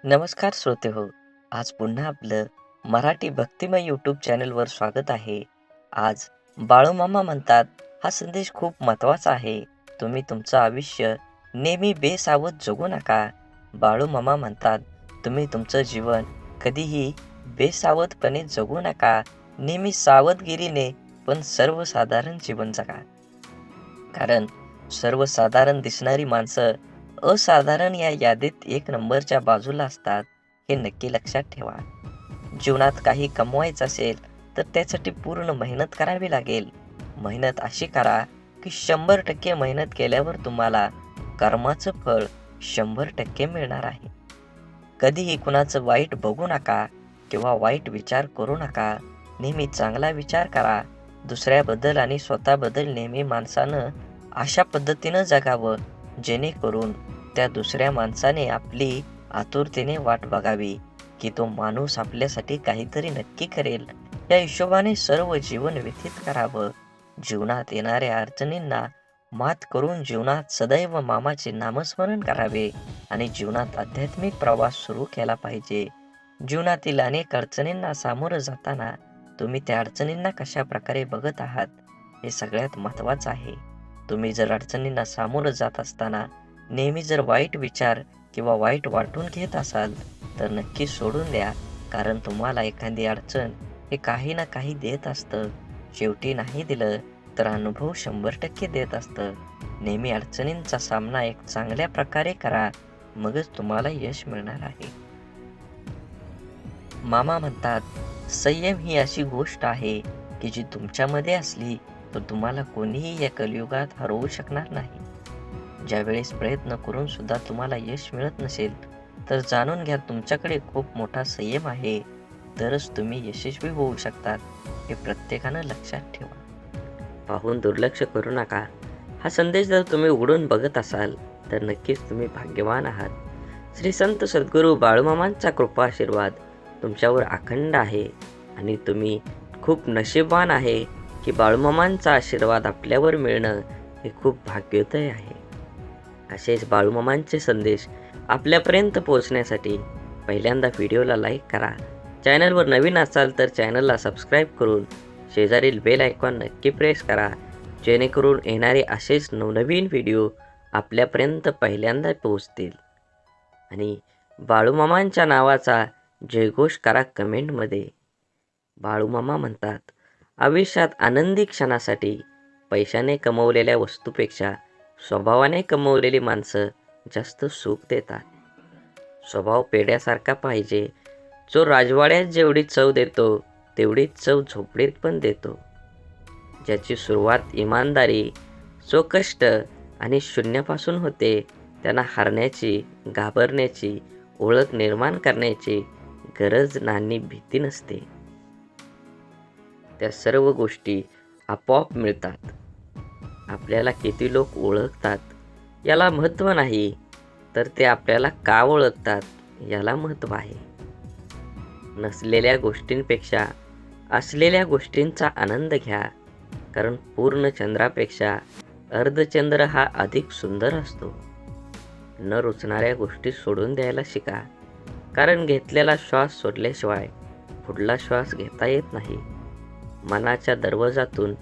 नमस्कार श्रोते हो. आज पुन्हा आपलं मराठी भक्तिमय यूट्यूब चॅनलवर स्वागत आहे. आज बाळूमामा म्हणतात हा संदेश खूप महत्त्वाचा आहे. तुम्ही तुमचं आयुष्य नेहमी बेसावध जगू नका. बाळूमामा म्हणतात तुम्ही तुमचं जीवन कधीही बेसावधपणे जगू नका. नेहमी सावधगिरीने पण सर्वसाधारण जीवन जगा. कारण सर्वसाधारण दिसणारी माणसं असाधारण या यादीत एक नंबरच्या बाजूला असतात, हे नक्की लक्षात ठेवा. जीवनात काही कमवायचं असेल तर त्यासाठी पूर्ण मेहनत करावी लागेल. मेहनत अशी करा की 100% मेहनत केल्यावर तुम्हाला कर्माचं फळ 100% मिळणार आहे. कधीही कुणाचं वाईट बघू नका किंवा वाईट विचार करू नका. नेहमी चांगला विचार करा. दुसऱ्याबद्दल आणि स्वतःबद्दल नेहमी माणसानं अशा पद्धतीनं जगावं जेणेकरून त्या दुसऱ्या माणसाने आपली आतुरतेने वाट बघावी की तो माणूस आपल्यासाठी काहीतरी नक्की करेल. या हिशोबाने सर्व जीवन व्यतीत करावं. जीवनात येणाऱ्या अडचणींना मात करून जीवनात सदैव मामाचे नामस्मरण करावे आणि जीवनात आध्यात्मिक प्रवास सुरू केला पाहिजे. जीवनातील अनेक अडचणींना सामोरं जाताना तुम्ही त्या अडचणींना कशा प्रकारे बघत आहात हे सगळ्यात महत्त्वाचं आहे. तुम्ही जर अडचणींना सामोरं जात असताना नेहमी जर वाईट विचार किंवा वाईट वाटून घेत असाल तर नक्की सोडून द्या. कारण तुम्हाला एखादी अडचण हे काही ना काही देत असतं. शेवटी नाही दिलं तर अनुभव 100% देत असतं. नेहमी अडचणींचा सामना एक चांगल्या प्रकारे करा, मगच तुम्हाला यश मिळणार आहे. मामा म्हणतात संयम ही अशी गोष्ट आहे की जी तुमच्यामध्ये असली तर तुम्हाला कोणीही या कलियुगात हरवू शकणार नाही. ज्यावेळेस प्रयत्न करून सुद्धा तुम्हाला यश मिळत नसेल तर जाणून घ्या तुमच्याकडे खूप मोठा संयम आहे. तरच तुम्ही यशस्वी होऊ शकतात. हे प्रत्येकानं लक्षात ठेवा. पाहून दुर्लक्ष करू नका. हा संदेश जर तुम्ही उघडून बघत असाल तर नक्कीच तुम्ही भाग्यवान आहात. श्री संत सद्गुरू बाळूमामांचा कृपा आशीर्वाद तुमच्यावर अखंड आहे आणि तुम्ही खूप नशीबवान आहे की बाळूमामांचा आशीर्वाद आपल्यावर मिळणं हे खूप भाग्योदय आहे. असेच बाळूमामांचे संदेश आपल्यापर्यंत पोहोचण्यासाठी पहिल्यांदा व्हिडिओला लाईक करा. चॅनलवर नवीन असाल तर चॅनलला सबस्क्राईब करून शेजारील बेल आयकॉन नक्की प्रेस करा, जेणेकरून येणारे असेच नवनवीन व्हिडिओ आपल्यापर्यंत पहिल्यांदा पोहोचतील. आणि बाळूमामांच्या नावाचा जयघोष करा कमेंटमध्ये. बाळूमामा म्हणतात आयुष्यात आनंदी क्षणासाठी पैशाने कमवलेल्या वस्तूपेक्षा स्वभावाने कमवलेली माणसं जास्त सुख देतात. स्वभाव पेढ्यासारखा पाहिजे. जो राजवाड्यात जेवढी चव देतो तेवढीच चव झोपडीत पण देतो. ज्याची सुरुवात इमानदारी, स्वकष्ट आणि शून्यापासून होते त्यांना हारण्याची, घाबरण्याची, ओळख निर्माण करण्याची गरज नाही, भीती नसते. त्या सर्व गोष्टी आपोआप मिळतात. आपल्याला किती लोक ओळखतात याला महत्त्व नाही, तर ते आपल्याला का ओळखतात याला महत्त्व आहे. नसलेल्या गोष्टींपेक्षा असलेल्या गोष्टींचा आनंद घ्या. कारण पूर्ण चंद्रापेक्षा अर्धचंद्र हा अधिक सुंदर असतो. न रुचणाऱ्या गोष्टी सोडून द्यायला शिका. कारण घेतलेला श्वास सोडल्याशिवाय पुढला श्वास घेता येत नाही. मनाच्या दरवाजातून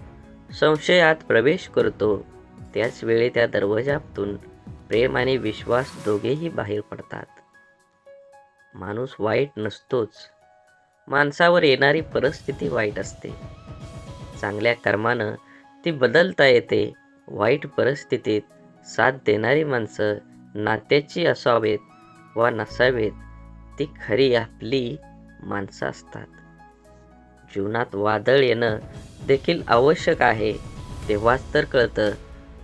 संशयात प्रवेश करतो त्याच वेळी त्या दरवाजातून प्रेम आणि विश्वास दोघेही बाहेर पडतात. माणूस वाईट नसतोच. माणसावर येणारी परिस्थिती वाईट असते. चांगल्या कर्मानं ती बदलता येते. वाईट परिस्थितीत साथ देणारी माणसं नात्याची असावेत वा नसावेत, ती खरी आपली माणसं असतात. जीवनात वादळ येणं देखील आवश्यक आहे. तेव्हाच तर कळतं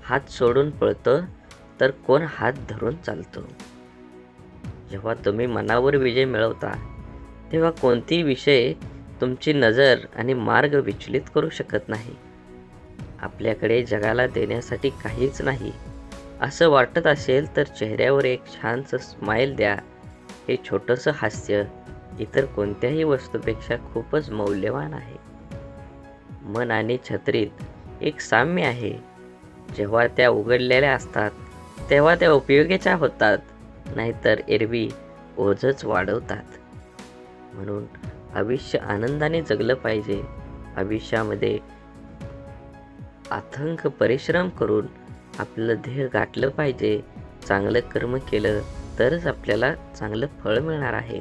हात सोडून पळतं तर कोण हात धरून चालतो. जेव्हा तुम्ही मनावर विजय मिळवता तेव्हा कोणतीही विषय तुमची नजर आणि मार्ग विचलित करू शकत नाही. आपल्याकडे जगाला देण्यासाठी काहीच नाही असं वाटत असेल तर चेहऱ्यावर एक छानसं स्माईल द्या. हे छोटंसं हास्य इतर कोणत्याही वस्तूपेक्षा खूपच मौल्यवान आहे. मन आणि छत्रीत एक साम्य आहे. जेव्हा त्या उघडलेल्या असतात तेव्हा त्या उपयोगीच्या होतात, नाहीतर एरवी ओझंच वाढवतात. म्हणून आयुष्य आनंदाने जगलं पाहिजे. आयुष्यामध्ये अथक परिश्रम करून आपलं ध्येय गाठलं पाहिजे. चांगलं कर्म केलं तरच आपल्याला चांगलं फळ मिळणार आहे.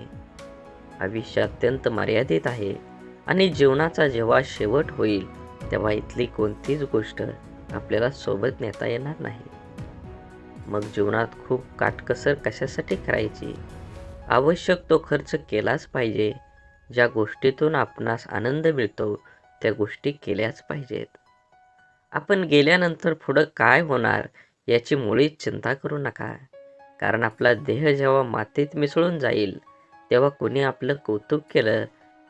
आयुष्य अत्यंत मर्यादित आहे आणि जीवनाचा जेव्हा शेवट होईल तेव्हा इथली कोणतीच गोष्ट आपल्याला सोबत नेता येणार नाही. मग जीवनात खूप काटकसर कशासाठी करायची? आवश्यक तो खर्च केलाच पाहिजे. ज्या गोष्टीतून आपणास आनंद मिळतो त्या गोष्टी केल्याच पाहिजेत. आपण गेल्यानंतर पुढं काय होणार याची मुळीच चिंता करू नका. कारण आपला देह जेव्हा मातीत मिसळून जाईल तेव्हा कोणी आपलं कौतुक केलं,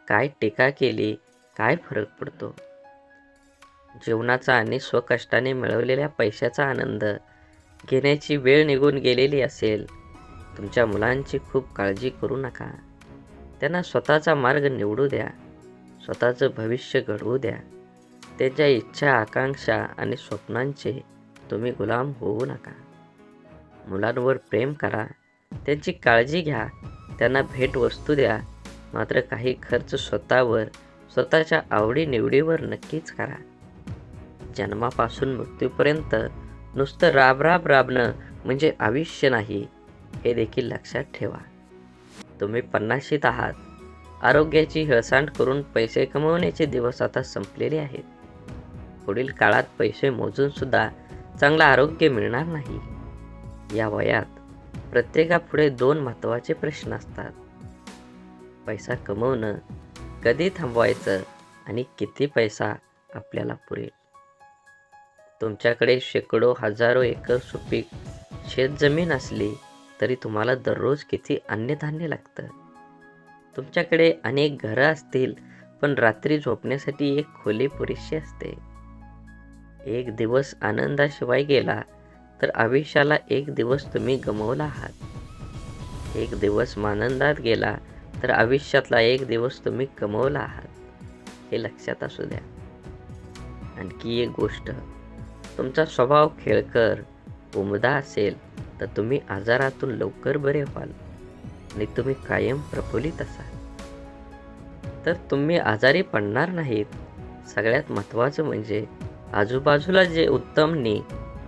काय टीका केली, काय फरक पडतो? जीवनाचा आणि स्वकष्टाने मिळवलेल्या पैशाचा आनंद घेण्याची वेळ निघून गेलेली असेल. तुमच्या मुलांची खूप काळजी करू नका. त्यांना स्वतःचा मार्ग निवडू द्या. स्वतःचं भविष्य घडवू द्या. त्यांच्या इच्छा, आकांक्षा आणि स्वप्नांचे तुम्ही गुलाम होऊ नका. मुलांवर प्रेम करा. त्यांची काळजी घ्या. त्यांना भेटवस्तू द्या. मात्र काही खर्च स्वतःवर, स्वतःच्या आवडीनिवडीवर नक्कीच करा. जन्मापासून मृत्यूपर्यंत नुसतं राबणं म्हणजे आयुष्य नाही, हे देखील लक्षात ठेवा. तुम्ही 50शीत आहात. आरोग्याची हेळसांड करून पैसे कमवण्याचे दिवस आता संपलेले आहेत. पुढील काळात पैसे मोजून सुद्धा चांगलं आरोग्य मिळणार नाही. या वयात प्रत्येकापुढे 2 महत्त्वाचे प्रश्न असतात. पैसा कमवणं कधी थांबवायचं आणि किती पैसा आपल्याला पुरेल? तुमच्याकडे शेकडो, हजारो एकर सुपीक शेतजमीन असली तरी तुम्हाला दररोज किती अन्नधान्य लागतं? तुमच्याकडे अनेक घरं असतील पण रात्री झोपण्यासाठी एक खोली पुरेशी असते. एक दिवस आनंदाशिवाय गेला तर आयुष्याला एक दिवस तुम्ही गमावला आहात. एक दिवस आनंदात गेला तर आयुष्यातला एक दिवस तुम्ही कमवला आहात. हे लक्षात असू द्या. आणखी एक गोष्ट, तुमचा स्वभाव खेळकर, उमदा असेल तर तुम्ही आजारातून लवकर बरे व्हाल आणि तुम्ही कायम प्रफुल्लित असाल तर तुम्ही आजारी पडणार नाहीत. सगळ्यात महत्त्वाचं म्हणजे आजूबाजूला जे उत्तमने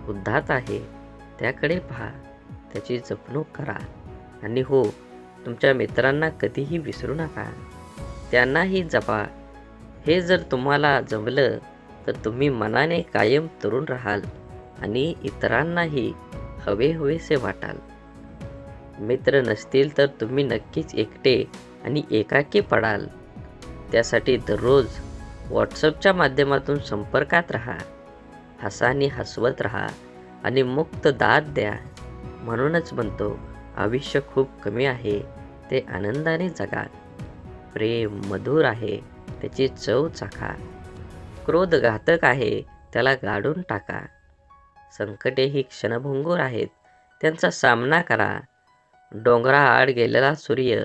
उदात्त आहे त्याकडे पहा, त्याची जपणूक करा. आणि हो, तुमच्या मित्रांना कधीही विसरू नका. त्यांनाही जपा. हे जर तुम्हाला जमलं तर तुम्ही मनाने कायम तरुण राहाल आणि इतरांनाही हवेहवेसे वाटाल. मित्र नसतील तर तुम्ही नक्कीच एकटे आणि एकाकी पडाल. त्यासाठी दररोज व्हॉट्सअपच्या माध्यमातून संपर्कात राहा. हसानी हसवत राहा आणि मुक्त दाद द्या. म्हणूनच म्हणतो, आयुष्य खूप कमी आहे, ते आनंदाने जगा. प्रेम मधुर आहे, त्याची चव चाखा. क्रोध घातक आहे, त्याला गाडून टाका. संकटे ही क्षणभंगूर आहेत, त्यांचा सामना करा. डोंगराआड गेलेला सूर्य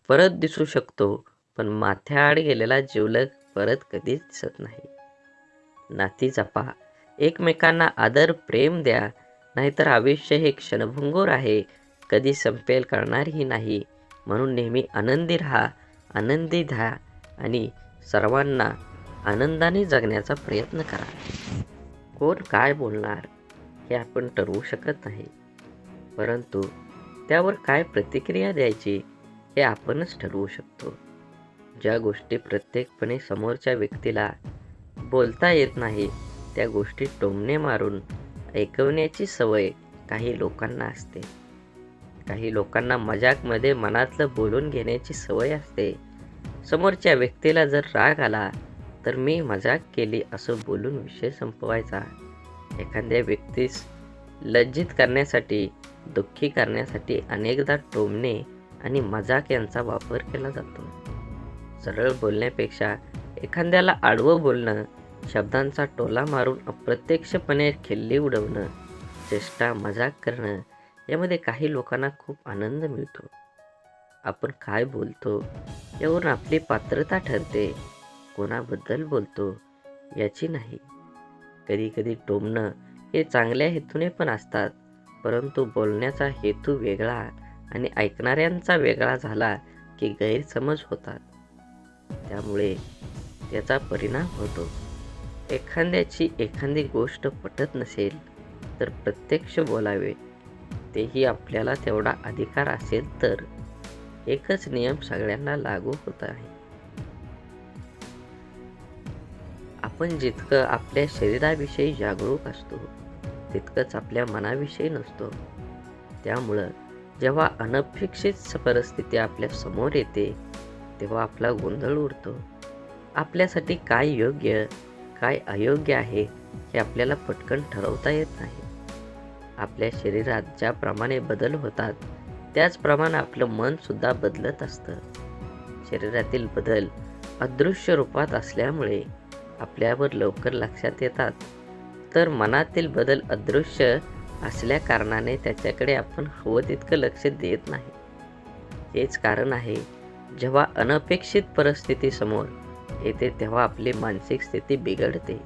परत दिसू शकतो, पण माथ्याआड गेलेला जिवलग परत कधीच दिसत नाही. नाती जपा. एकमेकांना आदर प्रेम द्या. नाहीतर आयुष्य हे क्षणभंगूर आहे, कधी संपेल कळणारही नाही. म्हणून नेहमी आनंदी राहा, आनंदी द्या आणि सर्वांना आनंदाने जगण्याचा प्रयत्न करा. कोण काय बोलणार हे आपण ठरवू शकत नाही, परंतु त्यावर काय प्रतिक्रिया द्यायची हे आपणच ठरवू शकतो. ज्या गोष्टी प्रत्यक्षपणे समोरच्या व्यक्तीला बोलता येत नाही त्या गोष्टी टोमणे मारून ऐकवण्याची सवय काही लोकांना असते. काही लोकांना मजाकमध्ये मनातलं बोलून घेण्याची सवय असते. समोरच्या व्यक्तीला जर राग आला तर मी मजाक केली असं बोलून विषय संपवायचा. एखाद्या व्यक्तीस लज्जित करण्यासाठी, दुःखी करण्यासाठी अनेकदा टोमणे आणि मजाक यांचा वापर केला जातो. सरळ बोलण्यापेक्षा एखाद्याला आडवं बोलणं, शब्दांचा टोला मारून अप्रत्यक्षपणे खिल्ली उडवणं, चेष्टा मजाक करणं यामध्ये काही लोकांना खूप आनंद मिळतो. आपण काय बोलतो यावरून आपली पात्रता ठरते. कोणाबद्दल बोलतो याची नाही. कधी कधी टोमणं हे चांगल्या हेतूने पण असतात, परंतु बोलण्याचा हेतू वेगळा आणि ऐकणाऱ्यांचा वेगळा झाला की गैरसमज होतात. त्यामुळे त्याचा परिणाम होतो. एखाद्याची एखादी गोष्ट पटत नसेल तर प्रत्यक्ष बोलावे. तेही आपल्याला तेवढा अधिकार असेल तर. एकच नियम सगळ्यांना लागू होत आहे. आपण जितकं आपल्या शरीराविषयी जागरूक असतो तितकंच आपल्या मनाविषयी नसतो. त्यामुळं जेव्हा अनपेक्षित परिस्थिती आपल्या समोर येते तेव्हा आपला गोंधळ उडतो. आपल्यासाठी काय योग्य काय अयोग्य आहे हे आपल्याला पटकन ठरवता येत नाही. आपल्या शरीरात ज्याप्रमाणे बदल होतात त्याचप्रमाणे आपलं मन सुद्धा बदलत असतं. शरीरातील बदल अदृश्य रूपात असल्यामुळे आपल्यावर लवकर लक्षात येतात, तर मनातील बदल अदृश्य असल्या कारणाने त्याच्याकडे आपण हवं तितकं लक्ष देत नाही. हेच कारण आहे जेव्हा अनपेक्षित परिस्थिती समोर येते तेव्हा आपली मानसिक स्थिती बिघडते.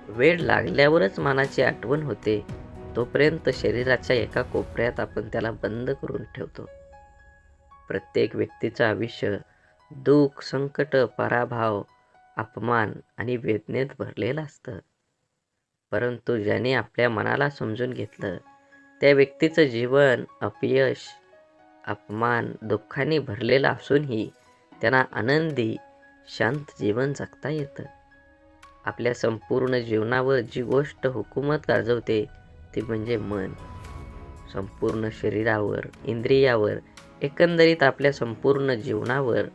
वेळ लागल्यावरच मनाची आठवण होते, तोपर्यंत शरीराच्या एका कोपऱ्यात आपण त्याला बंद करून ठेवतो. प्रत्येक व्यक्तीचं आयुष्य दुःख, संकट, पराभव, अपमान आणि वेदनेत भरलेलं असतं. परंतु ज्याने आपल्या मनाला समजून घेतलं त्या व्यक्तीचं जीवन अपयश, अपमान, दुःखाने भरलेलं असूनही त्यांना आनंदी, शांत जीवन जगता येतं. आपल्या संपूर्ण जीवनावर जी गोष्ट हुकूमत गाजवते ती म्हणजे मन. संपूर्ण शरीरावर, इंद्रियावर, एकंदरीत आपल्या संपूर्ण जीवनावर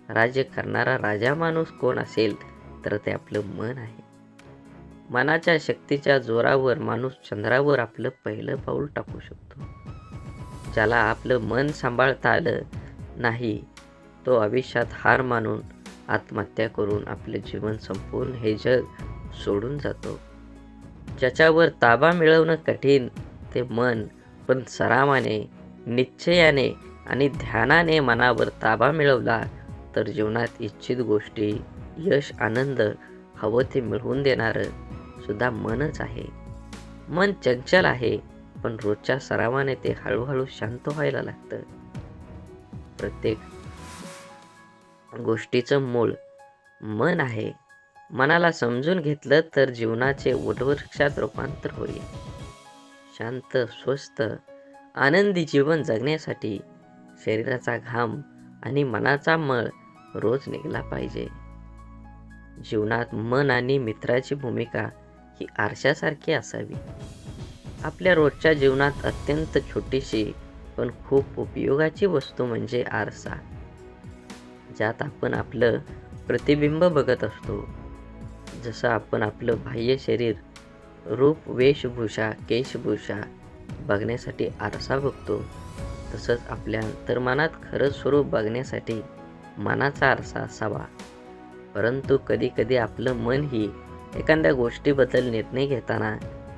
राज्य करणारा राजा माणूस कोण असेल तर ते आपलं मन आहे. मनाच्या शक्तीच्या जोरावर माणूस चंद्रावर आपलं पहिलं पाऊल टाकू शकतो. ज्याला आपलं मन सांभाळता आलं नाही तो आयुष्यात हार मानून आत्महत्या करून आपलं जीवन संपूर्ण हे जग सोडून जातो. ज्याच्यावर ताबा मिळवणं कठीण ते मन, पण सरावाने, निश्चयाने आणि ध्यानाने मनावर ताबा मिळवला तर जीवनात इच्छित गोष्टी, यश, आनंद हवं ते मिळवून देणारं सुद्धा मनच आहे. मन चंचल आहे, पण रोजच्या सरावाने ते हळूहळू शांत व्हायला लागतं. प्रत्येक गोष्टीचं मूळ मन आहे. मनाला समजून घेतलं तर जीवनाचे वटवृक्षात रूपांतर होईल. शांत, स्वस्थ, आनंदी जीवन जगण्यासाठी शरीराचा घाम आणि मनाचा मळ रोज निघाला पाहिजे. जीवनात मन आणि मित्राची भूमिका ही आरशासारखी असावी. आपल्या रोजच्या जीवनात अत्यंत छोटीशी पण खूप उपयोगाची वस्तू म्हणजे आरसा, ज्यात आपण आपलं प्रतिबिंब बघत असतो. जसं आपण आपलं बाह्य शरीर, रूप, वेशभूषा, केशभूषा बघण्यासाठी आरसा बघतो, तसंच आपल्या अंतर्मनात खरं स्वरूप बघण्यासाठी मनाचा आरसा असावा. परंतु कधी कधी आपलं मन ही एखाद्या गोष्टीबद्दल निर्णय घेताना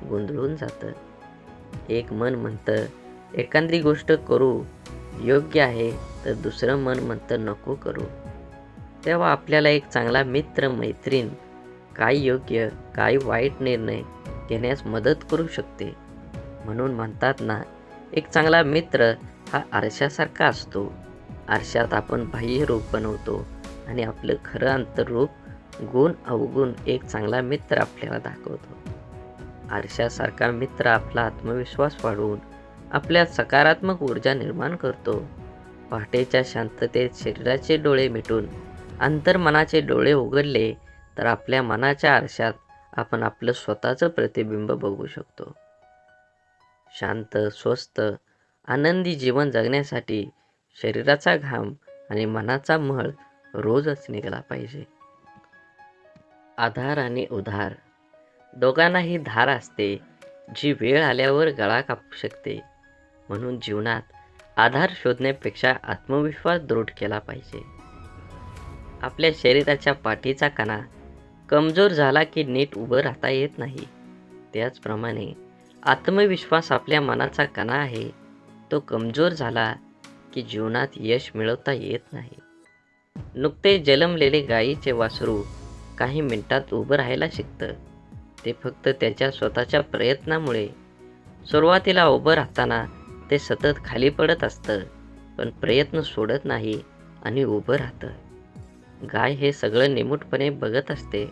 गोंधळून जातं. एक मन म्हणतं एखादी गोष्ट करू योग्य आहे तर दुसरं मन म्हणतं नको करू. तेव्हा आपल्याला एक चांगला मित्र, मैत्रीण काय योग्य काय वाईट निर्णय घेण्यास मदत करू शकते. म्हणून म्हणतात ना, एक चांगला मित्र हा आरशासारखा असतो. आरशात आपण बाह्य रूप बनवतो आणि आपलं खरं अंतर्रूप, गुण अवगुण एक चांगला मित्र आपल्याला दाखवतो. आरशासारखा मित्र आपला आत्मविश्वास वाढवून आपल्यात सकारात्मक ऊर्जा निर्माण करतो. पहाटेच्या शांततेत शरीराचे डोळे मिटून अंतर्मनाचे डोळे उघडले तर आपल्या मनाच्या आरशात आपण आपलं स्वतःचं प्रतिबिंब बघू शकतो. शांत, स्वस्थ, आनंदी जीवन जगण्यासाठी शरीराचा घाम आणि मनाचा मळ रोजच निघाला पाहिजे. आधार आणि उधार दोघांनाही धार असते, जी वेळ आल्यावर गळा कापू शकते. म्हणून जीवनात आधार शोधण्यापेक्षा आत्मविश्वास दृढ केला पाहिजे. आपल्या शरीराच्या पाठीचा कणा कमजोर झाला की नीट उभं राहता येत नाही. त्याचप्रमाणे आत्मविश्वास आपल्या मनाचा कणा आहे. तो कमजोर झाला की जीवनात यश मिळवता येत नाही. नुकते जन्मलेले गायीचे वासरू काही मिनिटात उभं राहायला शिकतं. ते फक्त त्याच्या स्वतःच्या प्रयत्नामुळे. सुरुवातीला उभं राहताना ते सतत खाली पडत असतं, पण प्रयत्न सोडत नाही आणि उभं राहतं. गाय हे सगळं निमूटपणे बघत असते.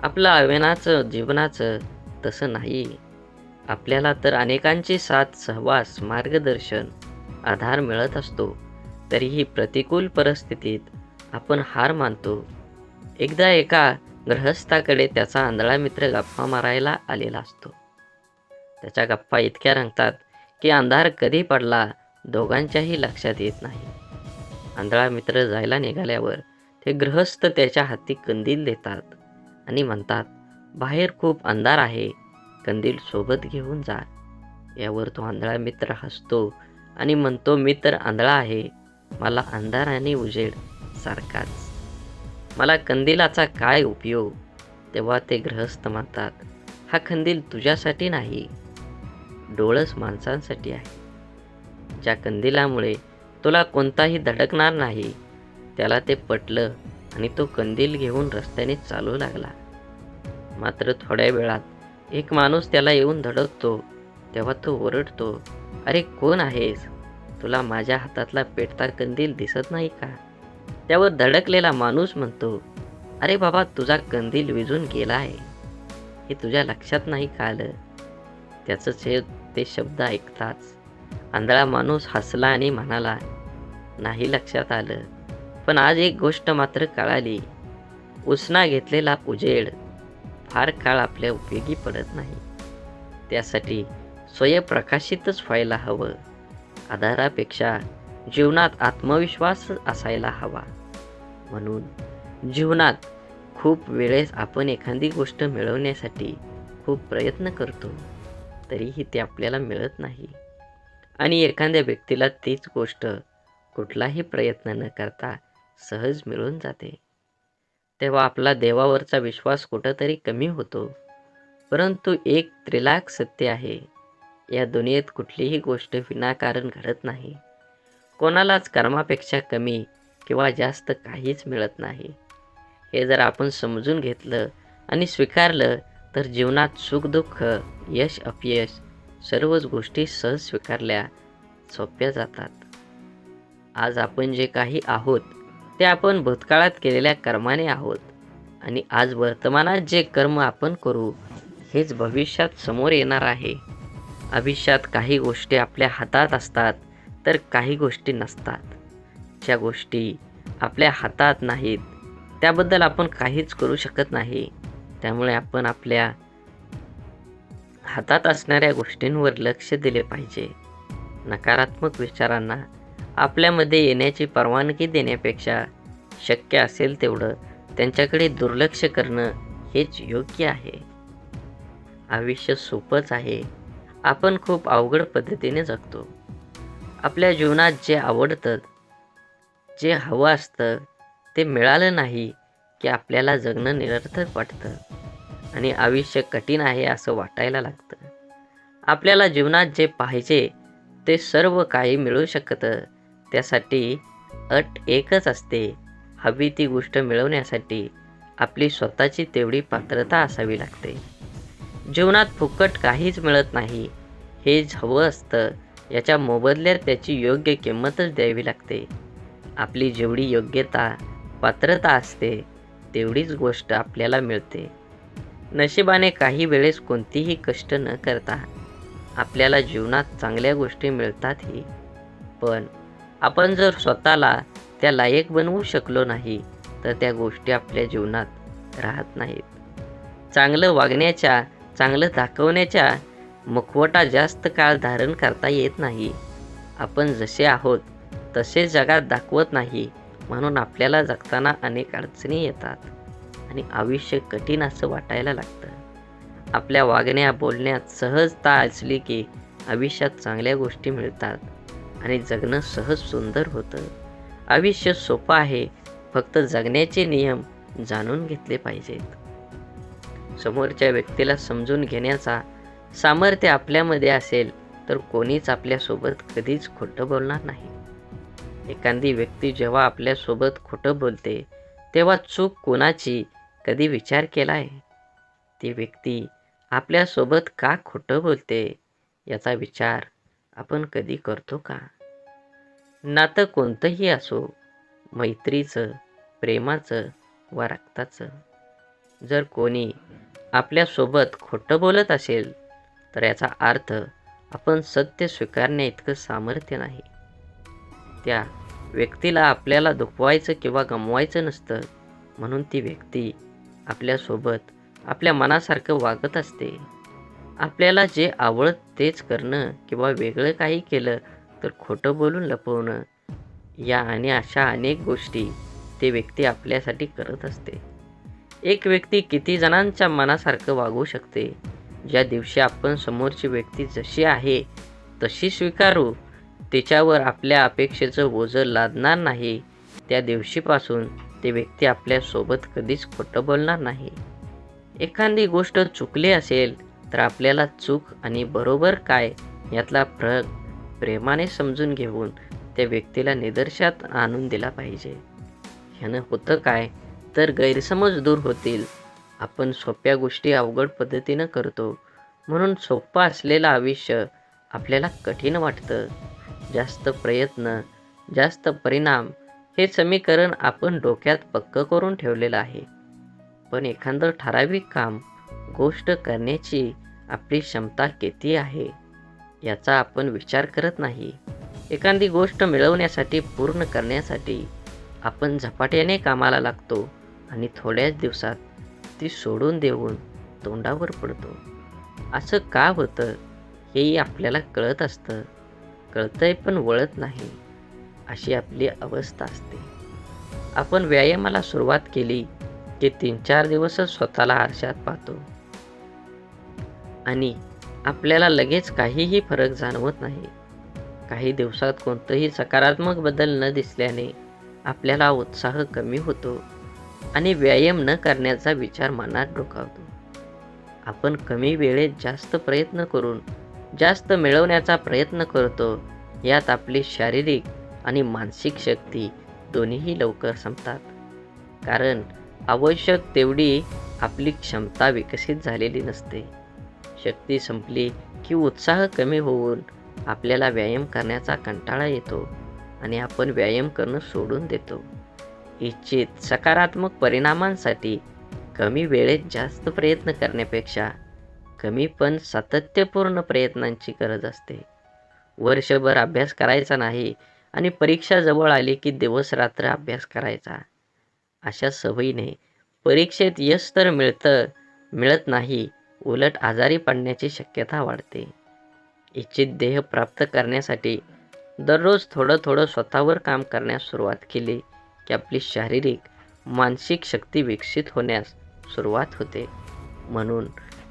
आपलं आव्हानाचं जीवनाचं तसं नाही. आपल्याला तर अनेकांची साथ, सहवास, मार्गदर्शन, आधार मिळत असतो. तरीही प्रतिकूल परिस्थितीत आपण हार मानतो. एकदा एका गृहस्थाकडे त्याचा आंधळा मित्र गप्पा मारायला आलेला असतो. त्याच्या गप्पा इतक्या रंगतात की अंधार कधी पडला दोघांच्याही लक्षात येत नाही. आंधळा मित्र जायला निघाल्यावर ते गृहस्थ त्याच्या हाती कंदील देतात आणि म्हणतात, बाहेर खूप अंधार आहे, कंदील सोबत घेऊन जा. यावर तो आंधळा मित्र हसतो आणि म्हणतो, मी तर आंधळा आहे, मला अंधार आणि उजेड सारखाच, मला कंदिलाचा काय उपयोग. तेव्हा ते गृहस्थ म्हणतात, हा कंदील तुझ्यासाठी नाही, डोळस माणसांसाठी आहे. ज्या कंदिलामुळे तुला कोणताही धडकणार नाही. त्याला ते पटलं आणि तो कंदील घेऊन रस्त्याने चालू लागला. मात्र थोड्या वेळात एक माणूस त्याला येऊन धडकतो. तेव्हा तो ओरडतो, अरे कोण आहेस? तुला माझ्या हातातला पेटता कंदील दिसत नाही का? त्यावर धडकलेला माणूस म्हणतो, अरे बाबा, तुझा कंदील विझून गेला आहे, हे तुझ्या लक्षात नाही का आलं? त्याचं ते शब्द ऐकताच आंधळा माणूस हसला आणि म्हणाला, नाही लक्षात आलं, पण आज एक गोष्ट मात्र कळाली. उसना घेतलेला उजेड फार काळ आपल्या उपयोगी पडत नाही. त्यासाठी स्वयंप्रकाशितच व्हायला हवं. आधारापेक्षा जीवनात आत्मविश्वास असायला हवा. म्हणून जीवनात खूप वेळेस आपण एखादी गोष्ट मिळवण्यासाठी खूप प्रयत्न करतो, तरीही ते आपल्याला मिळत नाही. आणि एखाद्या व्यक्तीला तीच गोष्ट कुठलाही प्रयत्न न करता सहज मिळून जाते. तेव्हा आपला देवावरचा विश्वास कुठंतरी कमी होतो. परंतु एक त्रिलाख सत्य आहे, या दुनियेत कुठलीही गोष्ट विनाकारण घडत नाही. कोणालाच कर्मापेक्षा कमी किंवा जास्त काहीच मिळत नाही. हे जर आपण समजून घेतलं आणि स्वीकारलं तर जीवनात सुखदुःख, यश अपयश सर्वच गोष्टी सहज स्वीकारल्या सोप्या जातात. आज आपण जे काही आहोत ते आपण भूतकाळात केलेल्या कर्माने आहोत आणि आज वर्तमानात जे कर्म आपण करू हेच भविष्यात समोर येणार आहे. आयुष्यात काही गोष्टी आपल्या हातात असतात तर काही गोष्टी नसतात. ज्या गोष्टी आपल्या हातात नाहीत त्याबद्दल आपण काहीच करू शकत नाही. त्यामुळे आपण आपल्या हातात असणाऱ्या गोष्टींवर लक्ष दिले पाहिजे. नकारात्मक विचारांना आपल्यामध्ये येण्याची परवानगी देण्यापेक्षा शक्य असेल तेवढं त्यांच्याकडे दुर्लक्ष करणं हेच योग्य आहे. आयुष्य सोपंच आहे, आपण खूप अवघड पद्धतीने जगतो. आपल्या जीवनात जे आवडतं, जे हवं असतं ते मिळालं नाही की आपल्याला जगणं निरर्थक वाटतं आणि आयुष्य कठीण आहे असं वाटायला लागतं. आपल्याला जीवनात जे पाहिजे ते सर्व काही मिळू शकतं. त्यासाठी अट एकच असते, हवी ती गोष्ट मिळवण्यासाठी आपली स्वतःची तेवढी पात्रता असावी लागते. जीवनात फुकट काहीच मिळत नाही. हे हवं असतं याच्या मोबदल्यात त्याची योग्य किंमतच द्यावी लागते. आपली जेवढी योग्यता, पात्रता असते तेवढीच गोष्ट आपल्याला मिळते. नशिबाने काही वेळेस कोणतीही कष्ट न करता आपल्याला जीवनात चांगल्या गोष्टी मिळतातही. पण आपण जर स्वतःला त्या लायक बनवू शकलो नाही तर त्या गोष्टी आपल्या जीवनात राहत नाहीत. चांगलं वागण्याच्या, चांगलं दाखवण्याच्या मुखवटा जास्त काळ धारण करता येत नाही. आपण जसे आहोत तसे जगात दाखवत नाही, म्हणून आपल्याला जगताना अनेक अडचणी येतात आणि आयुष्य कठीण असं वाटायला लागतं. आपल्या वागण्या बोलण्यात सहजता असली की आयुष्यात चांगल्या गोष्टी मिळतात आणि जगणं सहज सुंदर होतं. आयुष्य सोपं आहे, फक्त जगण्याचे नियम जाणून घेतले पाहिजेत. समोरच्या व्यक्तीला समजून घेण्याचा सामर्थ्य आपल्यामध्ये असेल तर कोणीच आपल्यासोबत कधीच खोटं बोलणार नाही. एखादी व्यक्ती जेव्हा आपल्यासोबत खोटं बोलते तेव्हा चूक कोणाची कधी विचार केला आहे? ती व्यक्ती आपल्यासोबत का खोटं बोलते याचा विचार आपण कधी करतो का? नातं कोणतंही असो, मैत्रीचं, प्रेमाचं वा रक्ताचं. जर कोणी आपल्यासोबत खोटं बोलत असेल, तर याचा अर्थ आपण सत्य स्वीकारण्याइतकं सामर्थ्य नाही. त्या व्यक्तीला आपल्याला दुखवायचं किंवा गमवायचं नसतं, म्हणून ती व्यक्ती आपल्यासोबत आपल्या मनासारखं वागत असते. आपल्याला जे आवडत तेच करणं किंवा वेगळं काही केलं तर खोटं बोलून लपवणं, या आणि अशा अनेक गोष्टी ती व्यक्ती आपल्यासाठी करत असते. एक व्यक्ती किती जणांच्या मनासारखं वागू शकते? ज्या दिवशी आपण समोरची व्यक्ती जशी आहे तशी स्वीकारू, तिच्यावर आपल्या अपेक्षेचं ओझं लादणार नाही, त्या दिवशीपासून ती व्यक्ती आपल्यासोबत कधीच खोटं बोलणार नाही. एखादी गोष्ट चुकली असेल तर आपल्याला चूक आणि बरोबर काय यातला फरक प्रेमाने समजून घेऊन त्या व्यक्तीला निदर्शनात आणून दिला पाहिजे. ह्यानं होतं काय, तर गैरसमज दूर होतील. आपण सोप्या गोष्टी अवघड पद्धतीनं करतो, म्हणून सोपं असलेलं आयुष्य आपल्याला कठीण वाटतं. जास्त प्रयत्न, जास्त परिणाम हे समीकरण आपण डोक्यात पक्कं करून ठेवलेलं आहे. पण एखादं ठराविक काम, गोष्ट करण्याची आपली क्षमता किती आहे याचा आपण विचार करत नाही. एखादी गोष्ट मिळवण्यासाठी, पूर्ण करण्यासाठी आपण झपाट्याने कामाला लागतो आणि थोड्याच दिवसात ती सोडून देऊन तोंडावर पडतो. असं का होतं हेही आपल्याला कळत असतं, कळतंय पण वळत नाही, अशी आपली अवस्था असते. आपण व्यायामाला सुरुवात केली की 3-4 दिवसच स्वतःला आरशात पाहतो आणि आपल्याला लगेच काहीही फरक जाणवत नाही. काही दिवसात कोणतंही सकारात्मक बदल न दिसल्याने आपल्याला उत्साह कमी होतो आणि व्यायाम न करण्याचा विचार मनात डोकावतो. आपण कमी वेळेत जास्त प्रयत्न करून जास्त मिळवण्याचा प्रयत्न करतो. यात आपली शारीरिक आणि मानसिक शक्ती दोन्हीही लवकर संपतात. कारण आवश्यक तेवढी आपली क्षमता विकसित झालेली नसते. शक्ती संपली की उत्साह कमी होऊन आपल्याला व्यायाम करण्याचा कंटाळा येतो आणि आपण व्यायाम करणं सोडून देतो. इच्छित सकारात्मक परिणामांसाठी कमी वेळेत जास्त प्रयत्न करण्यापेक्षा कमी पण सातत्यपूर्ण प्रयत्नांची गरज असते. वर्षभर अभ्यास करायचा नाही आणि परीक्षा जवळ आली की दिवस रात्र अभ्यास करायचा. अशा सवयीने परीक्षेत यश तर मिळत नाही, उलट आजारी पडण्याची शक्यता वाढते. इच्छित ध्येय प्राप्त करण्यासाठी दररोज थोडं थोडं स्वतःवर काम करण्यास सुरुवात केली की आपली शारीरिक, मानसिक शक्ती विकसित होण्यास सुरुवात होते. म्हणून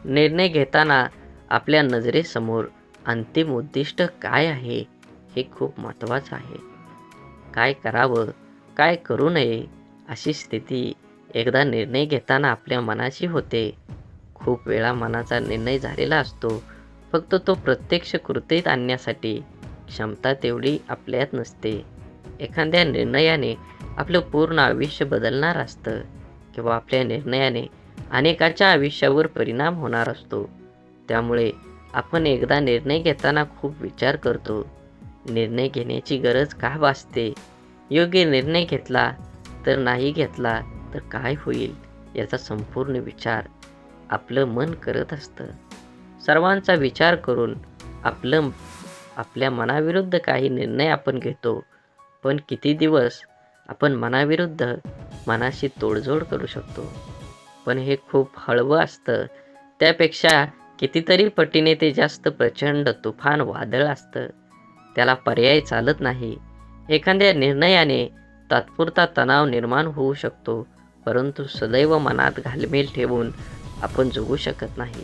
निर्णय घेताना आपल्या नजरेसमोर अंतिम उद्दिष्ट काय आहे हे खूप महत्त्वाचं आहे. काय करावं, काय करू नये अशी स्थिती एकदा निर्णय घेताना आपल्या मनाची होते. खूप वेळा मनाचा निर्णय झालेला असतो, फक्त तो प्रत्यक्ष कृतीत आणण्यासाठी क्षमता तेवढी आपल्यात नसते. एखाद्या निर्णयाने आपलं पूर्ण आयुष्य बदलणार असतं किंवा आपल्या निर्णयाने अनेकाच्या आयुष्यावर परिणाम होणार असतो. त्यामुळे आपण एकदा निर्णय घेताना खूप विचार करतो. निर्णय घेण्याची गरज का भासते? योग्य निर्णय घेतला तर नाही घेतला तर काय होईल याचा संपूर्ण विचार आपलं मन करत असतं. सर्वांचा विचार करून आपल्या मनाविरुद्ध काही निर्णय आपण घेतो. पण किती दिवस आपण मनाविरुद्ध मनाशी तोडजोड करू शकतो? पण हे खूप हळवं असतं. त्यापेक्षा कितीतरी पटीने ते जास्त प्रचंड तुफान वादळ असतं. त्याला पर्याय चालत नाही. एखाद्या निर्णयाने तात्पुरता तणाव निर्माण होऊ शकतो, परंतु सदैव मनात घालमेल ठेवून आपण जगू शकत नाही.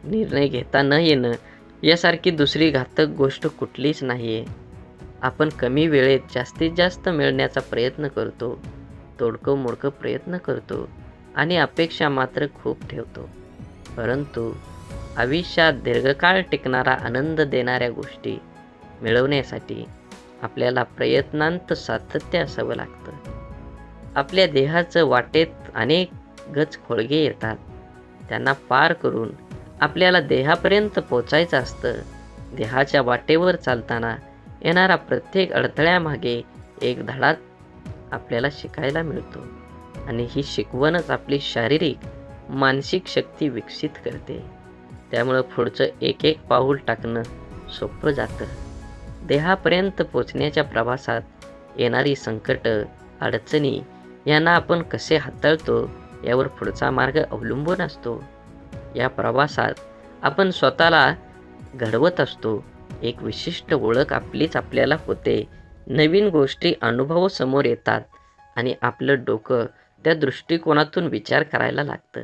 निर्णय घेता न येणं यासारखी दुसरी घातक गोष्ट कुठलीच नाही आहे. आपण कमी वेळेत जास्तीत जास्त मिळण्याचा प्रयत्न करतो, तोडकं-मोडकं प्रयत्न करतो आणि अपेक्षा मात्र खूप ठेवतो. परंतु आयुष्यात दीर्घकाळ टिकणारा आनंद देणाऱ्या गोष्टी मिळवण्यासाठी आपल्याला प्रयत्नांत सातत्य असावं लागतं. आपल्या देहाचं वाटेत अनेक गज खोळगे येतात. त्यांना पार करून आपल्याला देहापर्यंत पोचायचं असतं. देहाच्या वाटेवर चालताना येणारा प्रत्येक अडथळ्यामागे एक धडा आपल्याला शिकायला मिळतो आणि ही शिकवणच आपली शारीरिक मानसिक शक्ती विकसित करते. त्यामुळं पुढचं एक एक पाऊल टाकणं सोपं जातं. देहापर्यंत पोचण्याच्या प्रवासात येणारी संकट अडचणी यांना आपण कसे हाताळतो यावर पुढचा मार्ग अवलंबून असतो. या प्रवासात आपण स्वतःला घडवत असतो. एक विशिष्ट ओळख आपलीच आपल्याला होते. नवीन गोष्टी अनुभव समोर येतात आणि आपलं डोकं त्या दृष्टिकोनातून विचार करायला लागतं.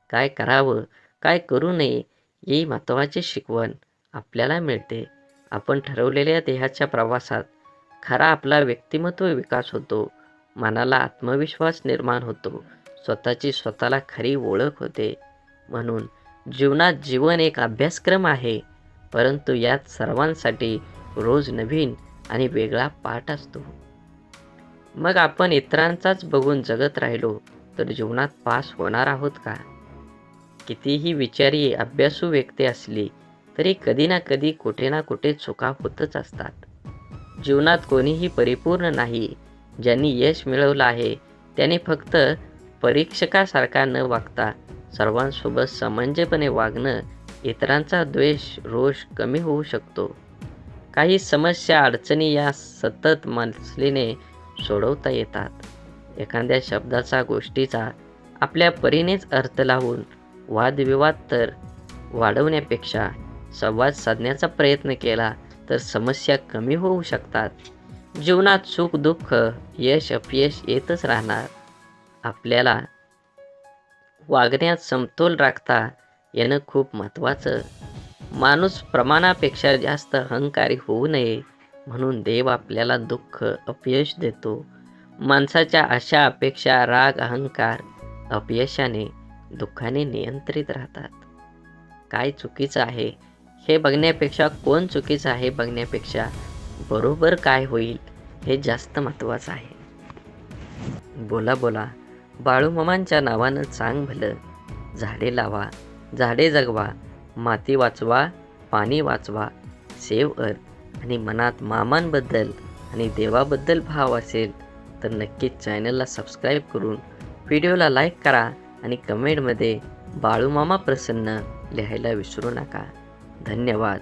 काय करावं, काय करू नये ही महत्त्वाची शिकवण आपल्याला मिळते. आपण ठरवलेल्या देहाच्या प्रवासात खरा आपला व्यक्तिमत्व विकास होतो. मनाला आत्मविश्वास निर्माण होतो. स्वतःची स्वतःला खरी ओळख होते. म्हणून जीवनात जीवन एक अभ्यासक्रम आहे, परंतु यात सर्वांसाठी रोज नवीन आणि वेगळा पाठ असतो. मग आपण इतरांचाच बघून जगत राहिलो तर जीवनात पास होणार आहोत का? कितीही विचारी अभ्यासू व्यक्ती असली तरी कधी ना कधी कुठे ना कुठे चुका होतच असतात. जीवनात कोणीही परिपूर्ण नाही. ज्यांनी यश मिळवलं आहे त्याने फक्त परीक्षकासारखा न वागता सर्वांसोबत समंजसपणे वागणं इतरांचा द्वेष रोष कमी होऊ शकतो. काही समस्या अडचणी या सतत मसलीने सोडवता येतात. एखाद्या शब्दाचा गोष्टीचा आपल्या परीनेच अर्थ लावून वादविवाद तर वाढवण्यापेक्षा संवाद साधण्याचा प्रयत्न केला तर समस्या कमी होऊ शकतात. जीवनात सुख दुःख यश अपयश येतच राहणार. आपल्याला वागण्यात समतोल राखता येणं खूप महत्त्वाचं. माणूस प्रमाणापेक्षा जास्त अहंकारी होऊ नये म्हणून देव आपल्याला दुःख अपयश देतो. माणसाच्या आशा अपेक्षा राग अहंकार अपयशाने दुःखाने नियंत्रित राहतात. काय चुकीचं आहे हे बघण्यापेक्षा कोण चुकीचं आहे बघण्यापेक्षा बरोबर काय होईल हे जास्त महत्त्वाचं आहे. बोला बोला बाळूमामांच्या नावानं चांग भलं. झाडे लावा, झाडे जगवा, माती वाचवा, पाणी वाचवा, सेव्ह अर्थ. आणि मनात मामांबद्दल आणि देवाबद्दल भाव असेल तर नक्कीच चॅनलला सबस्क्राईब करून व्हिडिओला लाईक करा आणि कमेंटमध्ये बाळूमामा प्रसन्न लिहायला विसरू नका. धन्यवाद.